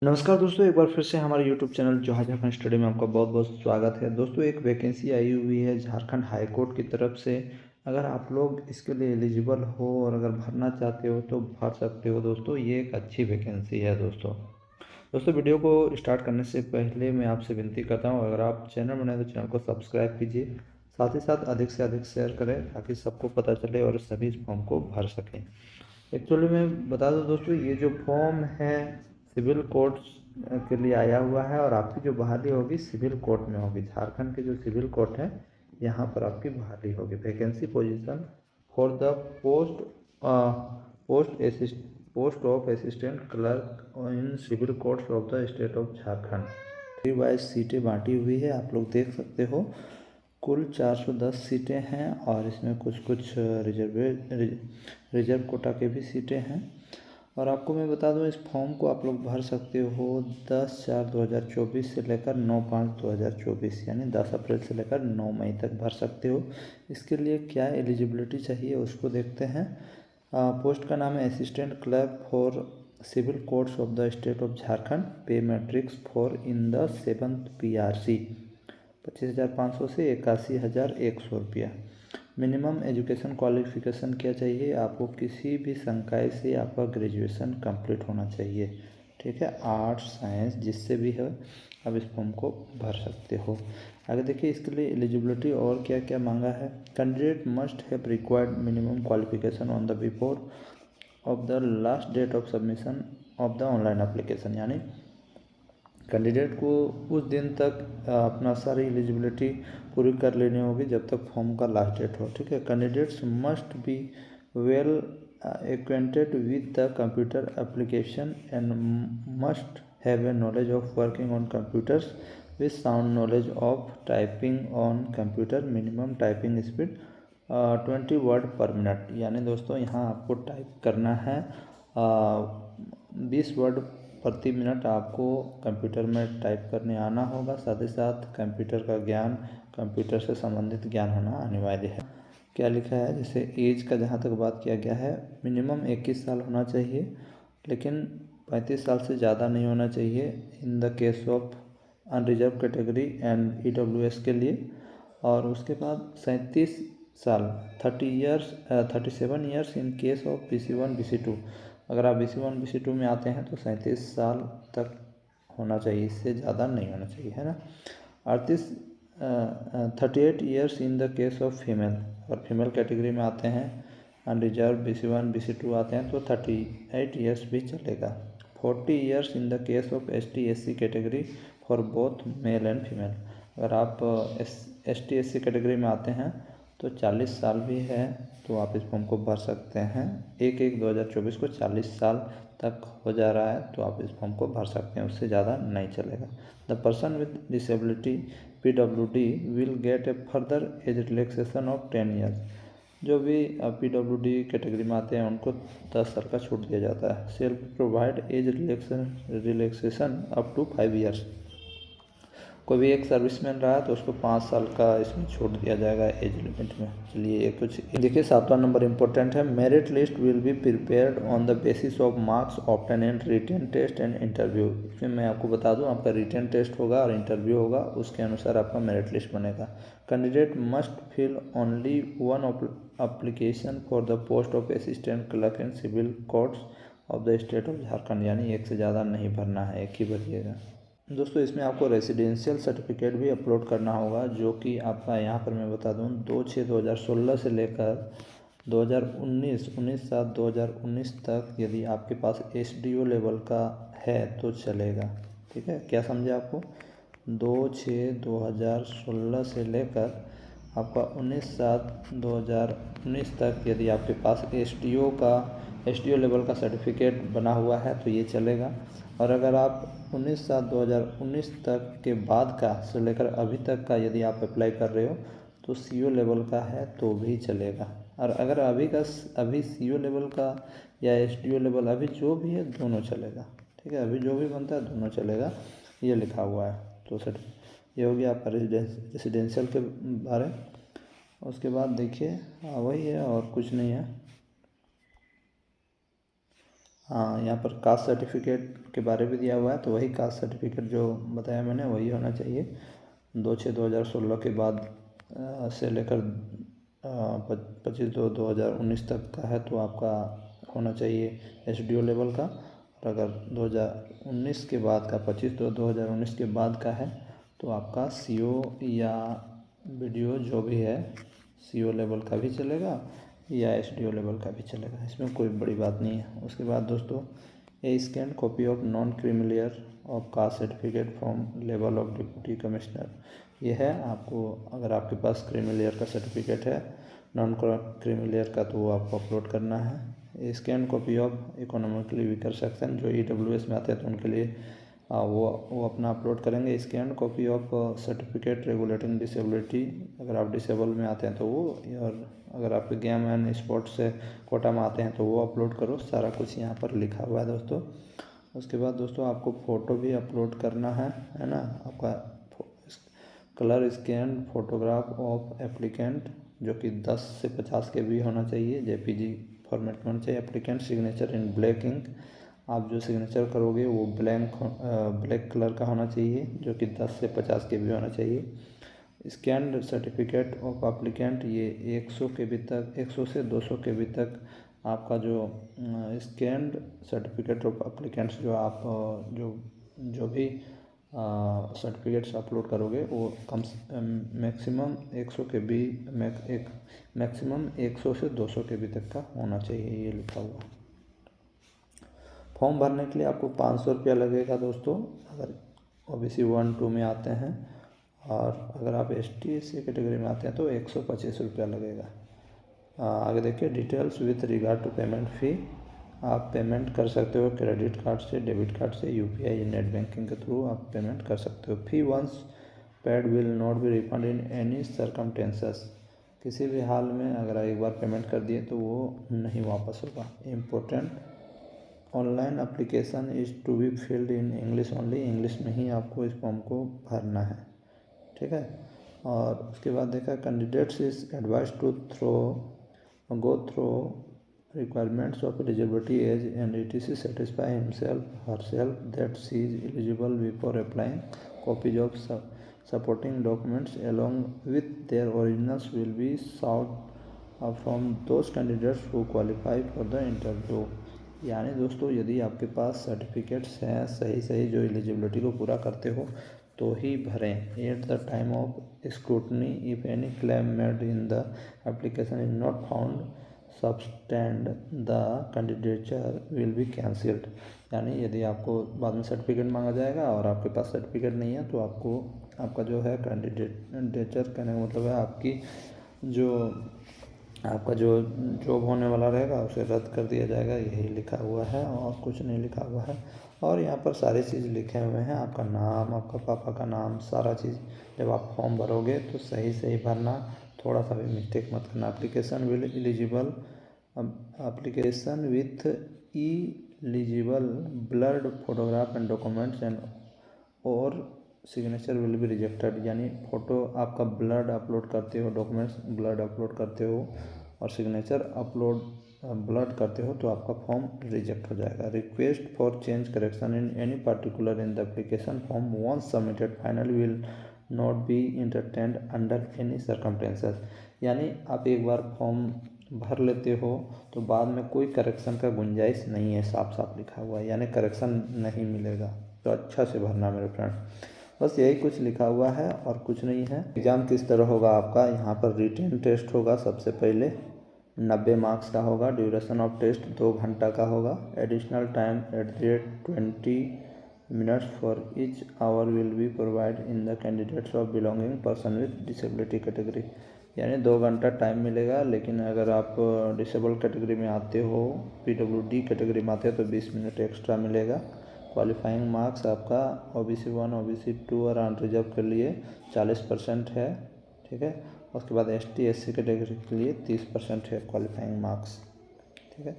नमस्कार दोस्तों, एक बार फिर से हमारे यूट्यूब चैनल जोहा झारखंड स्टडी में आपका बहुत बहुत स्वागत है। दोस्तों, एक वैकेंसी आई हुई है झारखंड हाई कोर्ट की तरफ से। अगर आप लोग इसके लिए एलिजिबल हो और अगर भरना चाहते हो तो भर सकते हो। दोस्तों, ये एक अच्छी वैकेंसी है। दोस्तों वीडियो को स्टार्ट करने से पहले मैं आपसे विनती करता हूँ, अगर आप चैनल बनाए तो चैनल को सब्सक्राइब कीजिए, साथ ही साथ अधिक से अधिक शेयर करें ताकि सबको पता चले और सभी इस फॉर्म को भर सकें। एक्चुअली मैं बता दूं दोस्तों, ये जो फॉर्म है सिविल कोर्ट्स के लिए आया हुआ है और आपकी जो बहाली होगी सिविल कोर्ट में होगी। झारखंड के जो सिविल कोर्ट है यहाँ पर आपकी बहाली होगी। Vacancy position for the post of assistant clerk in civil courts of the state of Jharkhand. 3 wise सीटें बांटी हुई है, आप लोग देख सकते हो। कुल 410 सीटें हैं और इसमें कुछ रिजर्व कोटा के भी सीटें हैं। और आपको मैं बता दूं, इस फॉर्म को आप लोग भर सकते हो 10/4/2024 से लेकर 9/5/2024, यानी 10 अप्रैल से लेकर 9 मई तक भर सकते हो। इसके लिए क्या एलिजिबिलिटी चाहिए उसको देखते हैं। पोस्ट का नाम है assistant clerk for civil courts of the state of Jharkhand. Pay matrix for in the 7th PRC 25,500 से 81,100 रुपया। मिनिमम एजुकेशन क्वालिफिकेशन क्या चाहिए आपको? किसी भी संकाय से आपका ग्रेजुएशन कंप्लीट होना चाहिए, ठीक है। आर्ट्स साइंस जिससे भी है आप इस फॉर्म को भर सकते हो। आगे देखिए, इसके लिए एलिजिबिलिटी और क्या क्या मांगा है। Candidate must have required minimum qualification on the before of the last date of submission of the online application, यानी कैंडिडेट को उस दिन तक अपना सारी एलिजिबिलिटी पूरी कर लेनी होगी जब तक फॉर्म का लास्ट डेट हो, ठीक है। Candidates must be well acquainted with the computer application and must have a knowledge of working on computers with sound knowledge of typing on computer. Minimum typing speed 20 word पर minute, यानी दोस्तों यहाँ आपको type करना है 20 word प्रति minute आपको computer में टाइप करने आना होगा। साथ ही साथ कंप्यूटर का ज्ञान, कंप्यूटर से संबंधित ज्ञान होना अनिवार्य है। क्या लिखा है, जैसे एज का जहाँ तक बात किया गया है, मिनिमम 21 साल होना चाहिए, लेकिन 35 साल से ज़्यादा नहीं होना चाहिए in the case of unreserve category and EWS के लिए। और उसके बाद 37 साल 37 years in case of BC1 BC2। अगर आप BC1 BC2 में आते हैं तो 37 साल तक होना चाहिए, इससे ज़्यादा नहीं होना चाहिए, है ना। 38 years in the case of female. अगर फीमेल कैटेगरी में आते हैं, अनरिजर्व BC1 BC2 आते हैं तो 38 ईयर्स भी चलेगा। 40 years in the case of ST SC category for both male and female. अगर आप ST SC कैटेगरी में आते हैं तो 40 साल भी है तो आप इस फॉर्म को भर सकते हैं। 1/1/2024 को 40 साल तक हो जा रहा है तो आप इस फॉर्म को भर सकते हैं, उससे ज़्यादा नहीं चलेगा। The person with disability PWD will get A further age relaxation of 10 years. जो भी PWD कैटेगरी में आते हैं उनको 10 साल का छूट दिया जाता है। Self provide age relaxation up to 5 years. कोई भी एक सर्विसमैन रहा है तो उसको 5 साल का इसमें छूट दिया जाएगा एज लिमिट में। चलिए ये कुछ देखिए, 7वां नंबर इंपॉर्टेंट है। Merit list will be prepared on the basis of marks obtain in written test and interview. इसमें मैं आपको बता दूं, आपका रिटन टेस्ट होगा और इंटरव्यू होगा, उसके अनुसार आपका मेरिट लिस्ट बनेगा। Candidate must fill only one application for the post of assistant clerk in civil courts of the state of Jharkhand, यानी एक से ज़्यादा नहीं भरना है, एक ही भरिएगा। दोस्तों, इसमें आपको रेजिडेंशियल सर्टिफिकेट भी अपलोड करना होगा, जो कि आपका यहाँ पर मैं बता दूँ 2/6/2016 से लेकर 19/7/2019 तक यदि आपके पास SDO लेवल का है तो चलेगा, ठीक है। क्या समझे आपको? 2/6/2016 से लेकर आपका 19/7/2019 तक यदि आपके पास SDO लेवल का सर्टिफिकेट बना हुआ है तो ये चलेगा। और अगर आप 19/7/2019 तक के बाद का से लेकर अभी तक का यदि आप अप्लाई कर रहे हो तो CO लेवल का है तो भी चलेगा। और अगर अभी CO लेवल का या SDO लेवल अभी जो भी है दोनों चलेगा, ठीक है। अभी जो भी बनता है दोनों चलेगा, ये लिखा हुआ है। तो सर ये हो गया आपका रेजिडेंशियल के बारे। उसके बाद देखिए वही है और कुछ नहीं है। हाँ, यहाँ पर कास्ट सर्टिफिकेट के बारे में दिया हुआ है, तो वही कास्ट सर्टिफिकेट जो बताया मैंने वही होना चाहिए। 2/6/2016 के बाद से लेकर 25/2/2019 तक का है तो आपका होना चाहिए SDO लेवल का। और अगर 2019 के बाद का 25/2/2019 के बाद का है तो आपका CO या BDO जो भी है, CO लेवल का भी चलेगा या SDO लेवल का भी चलेगा, इसमें कोई बड़ी बात नहीं है। उसके बाद दोस्तों, a scan copy of non creamy layer of caste certificate from level of deputy commissioner. ये है आपको, अगर आपके पास क्रीमिलियर का सर्टिफिकेट है, नॉन क्रीमिलियर का, तो वो आपको अपलोड करना है। Scan copy of economically weaker section, जो EWS में आते हैं तो उनके लिए वो अपना अपलोड करेंगे। Scan copy of certificate regulating disability, अगर आप डिसेबल में आते हैं तो वो, और अगर आप गेम एंड स्पोर्ट्स से कोटा में आते हैं तो वो अपलोड करो। सारा कुछ यहाँ पर लिखा हुआ है दोस्तों। उसके बाद दोस्तों आपको फ़ोटो भी अपलोड करना है ना। आपका colour scan photograph of applicant, जो कि 10 से 50 KB होना चाहिए, JPG फॉर्मेट में होना चाहिए। Applicant signature in black ink, आप जो सिग्नेचर करोगे वो ब्लैक कलर का होना चाहिए, जो कि 10 से 50 KB होना चाहिए। स्कैंड सर्टिफिकेट ऑफ एप्लीकेंट, ये 100 KB तक, 100 से 200 KB तक आपका जो स्कैंड सर्टिफिकेट ऑफ एप्लीकेंट्स जो आप जो भी सर्टिफिकेट्स अपलोड करोगे वो मैक्सिमम 100 KB, मैक्सिमम 100 से 200 KB तक का होना चाहिए, ये लिखा हुआ। फॉर्म भरने के लिए आपको 500 रुपया लगेगा दोस्तों, अगर OBC 1-2 में आते हैं, और अगर आप ST/SC कैटेगरी में आते हैं तो 125 रुपया लगेगा। आगे देखिए, details with regard to payment fee, आप पेमेंट कर सकते हो क्रेडिट कार्ड से, डेबिट कार्ड से, UPI या नेट बैंकिंग के थ्रू आप पेमेंट कर सकते हो। Fee once paid will not be refund in any circumstances, किसी भी हाल में अगर एक बार पेमेंट कर दिए तो वो नहीं वापस होगा। Important, online application is to be filled in English only, English में ही आपको इस फॉर्म को भरना है, ठीक है। और उसके बाद देखा, candidates is advise to go through requirements of eligibility age and etc. satisfy himself herself that she is eligible before applying. Copies of supporting documents along with their originals will be sought from those candidates who qualify for the interview. यानी दोस्तों, यदि आपके पास certificates हैं सही जो eligibility को पूरा करते हो तो ही भरें। At the time of scrutiny if any claim made in the application is not found subtend the candidature will be cancelled. यानी यदि आपको बाद में सर्टिफिकेट मांगा जाएगा और आपके पास सर्टिफिकेट नहीं है तो आपको आपका जो है कैंडिडेचर, कहने का मतलब है आपका जो जॉब होने वाला रहेगा उसे रद्द कर दिया जाएगा, यही लिखा हुआ है और कुछ नहीं लिखा हुआ है। और यहाँ पर सारी चीज़ लिखे हुए हैं, आपका नाम, आपका पापा का नाम, सारा चीज़। जब आप फॉर्म भरोगे तो सही भरना, थोड़ा सा भी मिस्टेक मत करना। Application with eligible blurred photograph and documents and और सिग्नेचर विल बी रिजेक्टेड, यानी फ़ोटो आपका ब्लर्ड अपलोड करते हो, डॉक्यूमेंट्स ब्लर्ड अपलोड करते हो और सिग्नेचर ब्लर्ड करते हो तो आपका फॉर्म रिजेक्ट हो जाएगा। Request for change correction in any particular in the application form once submitted final will not be entertained under any circumstances. यानी आप एक बार फॉर्म भर लेते हो तो बाद में कोई करेक्शन का गुंजाइश नहीं है, साफ लिखा हुआ है, यानी करेक्शन नहीं मिलेगा। तो अच्छा से भरना मेरे फ्रेंड, बस यही कुछ लिखा हुआ है और कुछ नहीं है। एग्ज़ाम किस तरह होगा आपका, यहाँ पर रिटन टेस्ट होगा सबसे पहले, 90 मार्क्स का होगा। ड्यूरेशन ऑफ टेस्ट 2 घंटा का होगा। Additional time @20 minutes for each hour will be provide in the candidates of belonging person with disability category, यानी 2 घंटा टाइम मिलेगा। लेकिन अगर आप डिसेबल कैटेगरी में आते हो, PWD कैटेगरी में आते हो तो 20 मिनट एक्स्ट्रा मिलेगा। क्वालिफाइंग मार्क्स आपका OBC 1, OBC 2 और अनरिजर्व के लिए 40% है, ठीक है। उसके बाद ST/SC कैटेगरी के लिए 30% है क्वालिफाइंग मार्क्स, ठीक है।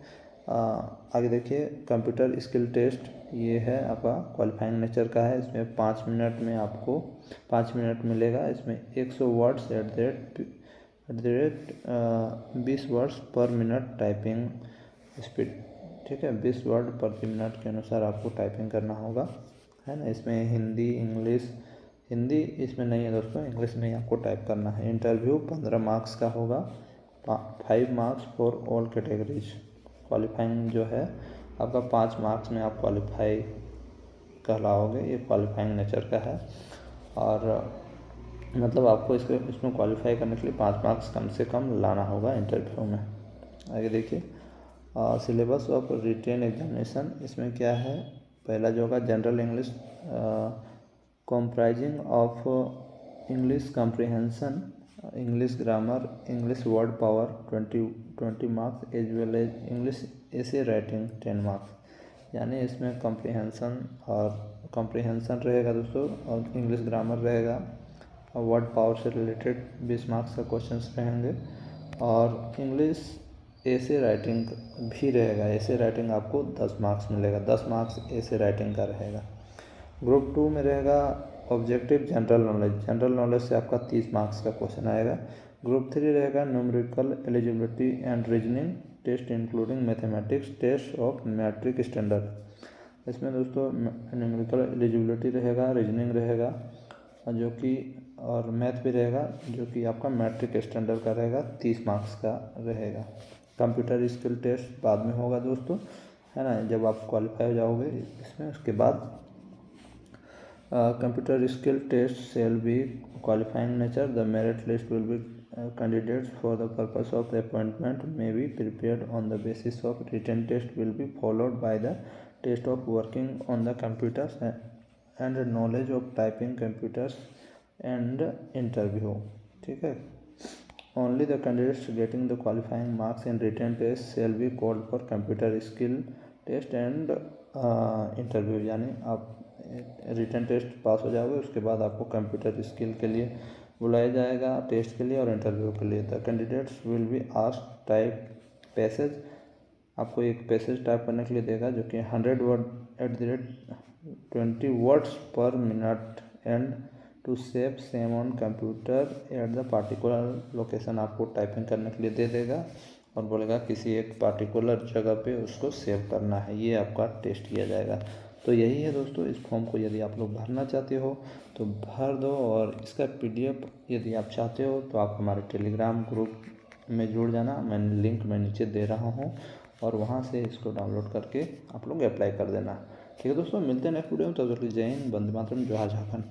आगे देखिए, कंप्यूटर स्किल टेस्ट, ये है आपका क्वालिफाइंग नेचर का है। इसमें 5 मिनट में आपको 5 मिनट मिलेगा। इसमें 100 words @ 20 words per minute typing speed, ठीक है। 20 वर्ड प्रति मिनट के अनुसार आपको टाइपिंग करना होगा, है ना। इसमें हिंदी इंग्लिश, हिंदी इसमें नहीं है दोस्तों, इंग्लिश में ही आपको टाइप करना है। इंटरव्यू 15 मार्क्स का होगा, 5 marks for all categories. Qualifying जो है आपका 5 मार्क्स में आप क्वालिफाई कहलाओगे, ये क्वालिफाइंग नेचर का है। और मतलब आपको इसमें क्वालिफाई करने के लिए 5 मार्क्स कम से कम लाना होगा इंटरव्यू में। आगे देखिए सिलेबस ऑफ रिटेन एग्जामिनेशन। इसमें क्या है, पहला जो होगा general English comprising of English comprehension, English grammar, English word power 20 marks as well as English essay writing 10 marks। यानी इसमें कॉम्प्रिहेंसन रहेगा दोस्तों, और इंग्लिश ग्रामर रहेगा, और वर्ड पावर से रिलेटेड 20 मार्क्स का क्वेश्चंस रहेंगे, और इंग्लिश ऐसे राइटिंग भी रहेगा। ऐसे राइटिंग आपको 10 मार्क्स मिलेगा, 10 मार्क्स ऐसे राइटिंग का रहेगा। ग्रुप 2 में रहेगा objective general knowledge. General knowledge से आपका 30 मार्क्स का क्वेश्चन आएगा। ग्रुप 3 रहेगा numerical eligibility and reasoning test including mathematics test of matric standard. इसमें दोस्तों न्यूमेरिकल एलिजिबिलिटी रहेगा, रीजनिंग रहेगा, जो कि और मैथ भी रहेगा, जो कि आपका मैट्रिक स्टैंडर्ड का रहेगा, 30 मार्क्स का रहेगा। कंप्यूटर स्किल टेस्ट बाद में होगा दोस्तों, है ना, जब आप क्वालिफाई हो जाओगे इसमें। उसके बाद computer skill test shall be qualifying nature. The merit list will be candidates for the purpose of the appointment may be prepared on the basis of written test will be followed by the test of working on the computers and knowledge of typing computers and interview। ठीक है। Only the candidates getting the qualifying marks in written test shall be called for computer skill test and interview। यानी आप written test pass हो जाओगे, उसके बाद आपको computer skill के लिए बुलाया जाएगा, टेस्ट के लिए और इंटरव्यू के लिए। The candidates will be asked type passage. आपको एक पैसेज टाइप करने के लिए देगा, जो कि 100 word @20 words per minute and to save same on computer at the particular location. आपको टाइपिंग करने के लिए दे देगा और बोलेगा किसी एक पार्टिकुलर जगह पे उसको सेव करना है। ये आपका टेस्ट किया जाएगा। तो यही है दोस्तों, इस फॉर्म को यदि आप लोग भरना चाहते हो तो भर दो, और इसका PDF यदि आप चाहते हो तो आप हमारे टेलीग्राम ग्रुप में जुड़ जाना। मैं लिंक मैं नीचे दे रहा हूँ, और वहाँ से इसको डाउनलोड करके आप लोग अप्लाई कर देना। ठीक है दोस्तों, मिलते हैं नेक्स्ट वीडियो में। तब तक जय हिंद, वंदे मातरम, जोहार झारखंड।